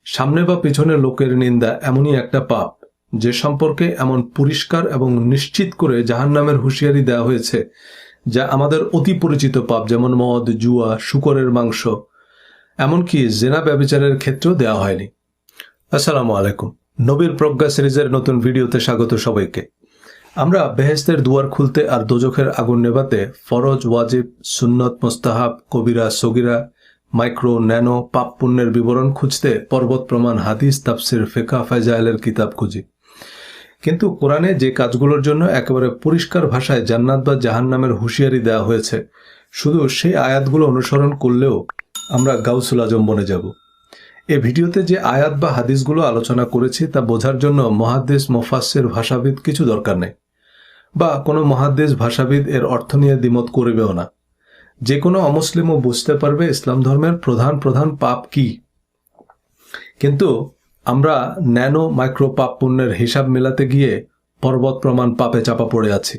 সামনে বা পিছনে লোকের নিন্দা এমনই একটা পাপ যে সম্পর্কে এমন পরিষ্কার এবং নিশ্চিত করে জাহান্নামের হুঁশিয়ারি দেওয়া হয়েছে, যা আমাদের অতি পরিচিত পাপ, যেমন মদ, জুয়া, শূকরের মাংস, এমনকি জেনা ব্যভিচারের ক্ষেত্রেও দেওয়া হয়নি। আসসালামু আলাইকুম। নবীর প্রজ্ঞা সিরিজের নতুন ভিডিওতে স্বাগত সবাইকে। আমরা বেহেশতের দুয়ার খুলতে আর দোজখের আগুন নেভাতে ফরজ, ওয়াজিব, সুন্নত, মুস্তাহাব, কবিরা, সগিরা, মাইক্রো, ন্যানো পাপ পুণ্যের বিবরণ খুঁজতে পর্বত প্রমাণ, হাদিস, তাফসির, ফিকহ, ফাজাইলের কিতাব খুঁজি। কিন্তু কোরআনে যে কাজগুলোর জন্য একেবারে পরিষ্কার ভাষায় জান্নাত বা জাহান্নামের হুঁশিয়ারি দেওয়া হয়েছে, শুধু সেই আয়াতগুলো অনুসরণ করলেও আমরা গাউসুল আজম বনে যাব। এই ভিডিওতে যে আয়াত বা হাদিসগুলো আলোচনা করেছি তা বোঝার জন্য মুহাদ্দিস, মুফাসসির, ভাষাবিদ কিছু দরকার নেই, বা কোনো মুহাদ্দিস, ভাষাবিদ এর অর্থ নিয়ে দ্বিমত করবেও না। যে কোনো অমুসলিমও বুঝতে পারবে ইসলাম ধর্মের প্রধান প্রধান পাপ কি। কিন্তু আমরা ন্যানো মাইক্রো পাপ পুণ্যের হিসাব মেলাতে গিয়ে পর্বত প্রমাণ পাপে চাপা পড়ে আছি।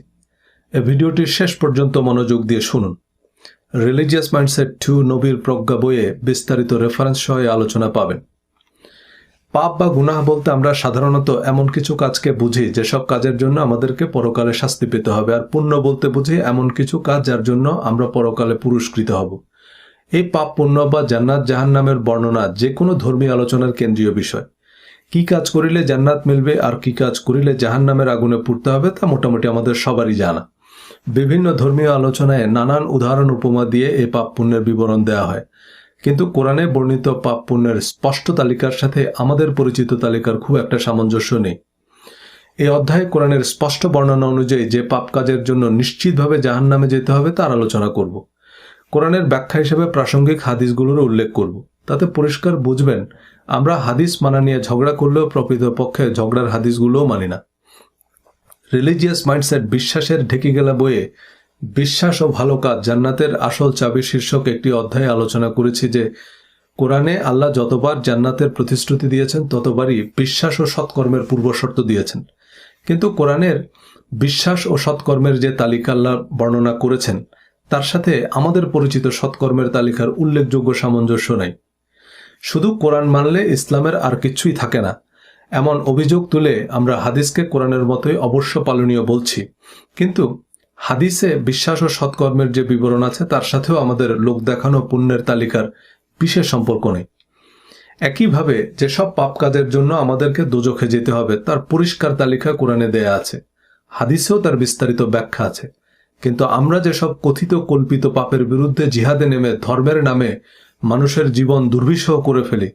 এই ভিডিওটির শেষ পর্যন্ত মনোযোগ দিয়ে শুনুন। রিলিজিয়াস মাইন্ডসেট 2 নবীর প্রজ্ঞা বইয়ে বিস্তারিত রেফারেন্স সহ আলোচনা পাবেন। পাপ বা গুনাহ বলতে আমরা সাধারণত এমন কিছু কাজকে বুঝি যেসব কাজের জন্য আমাদেরকে পরকালে শাস্তি পেতে হবে, আর পুণ্য বলতে বুঝি এমন কিছু কাজ যার জন্য আমরা পরকালে পুরস্কৃত হব। এই পাপ, পুণ্য বা জান্নাত জাহান্নামের বর্ণনা যে কোনো ধর্মীয় আলোচনার কেন্দ্রীয় বিষয়। কি কাজ করিলে জান্নাত মিলবে আর কি কাজ করিলে জাহান্নামের আগুনে পুড়তে হবে তা মোটামুটি আমাদের সবারই জানা। বিভিন্ন ধর্মীয় আলোচনায় নানান উদাহরণ উপমা দিয়ে এই পাপ পুণ্যের বিবরণ দেওয়া হয়, কিন্তু কোরআনে বর্ণিত পাপ পুণ্যের স্পষ্ট তালিকার সাথে আমাদের পরিচিত তালিকার খুব একটা সামঞ্জস্য নেই। এই অধ্যায়ে কোরআনের স্পষ্ট বর্ণনা অনুযায়ী যে পাপ কাজের জন্য নিশ্চিতভাবে জাহান্নামে যেতে হবে তার আলোচনা করব। কোরআনের ব্যাখ্যা হিসেবে প্রাসঙ্গিক হাদিসগুলোর উল্লেখ করব। তাতে পরিষ্কার বুঝবেন আমরা হাদিস মানা নিয়ে ঝগড়া করলেও প্রকৃতপক্ষে ঝগড়ার হাদিসগুলোও মানি না। রিলিজিয়াস মাইন্ডসেট বিশ্বাসের ঢেকে গেলা বইয়ে বিশ্বাস ও ভালো কাজ জান্নাতের আসল চাবি শীর্ষক একটি অধ্যায়ে আলোচনা করেছি যে কোরআনে আল্লাহ যতবার জান্নাতের প্রতিশ্রুতি দিয়েছেন ততবারই বিশ্বাস ও সৎকর্মের পূর্বশর্ত দিয়েছেন। কিন্তু কোরআনের বিশ্বাস ও সৎকর্মের যে তালিকা আল্লাহ বর্ণনা করেছেন তার সাথে আমাদের পরিচিত সৎকর্মের তালিকার উল্লেখযোগ্য সামঞ্জস্য নাই। শুধু কোরআন মানলে ইসলামের আর কিছুই থাকে না, এমন অভিযোগ তুলে আমরা হাদিসকে কোরআনের মতোই অবশ্য পালনীয় বলছি, কিন্তু হাদিসে বিশ্বাস ও সৎকর্মের যে বিবরণ আছে তার সাথেও আমাদের লোক দেখানো পুণ্যের তালিকার বিশেষ সম্পর্ক নেই। একইভাবে যেসব পাপ কাজের জন্য আমাদেরকে দোজখে যেতে হবে তার পরিষ্কার তালিকা কোরআনে দেয়া আছে, হাদিসেও তার বিস্তারিত ব্যাখ্যা আছে। কিন্তু আমরা যেসব কথিত কল্পিত পাপের বিরুদ্ধে জিহাদে নেমে ধর্মের নামে মানুষের জীবন দুর্বিষহ করে ফেলি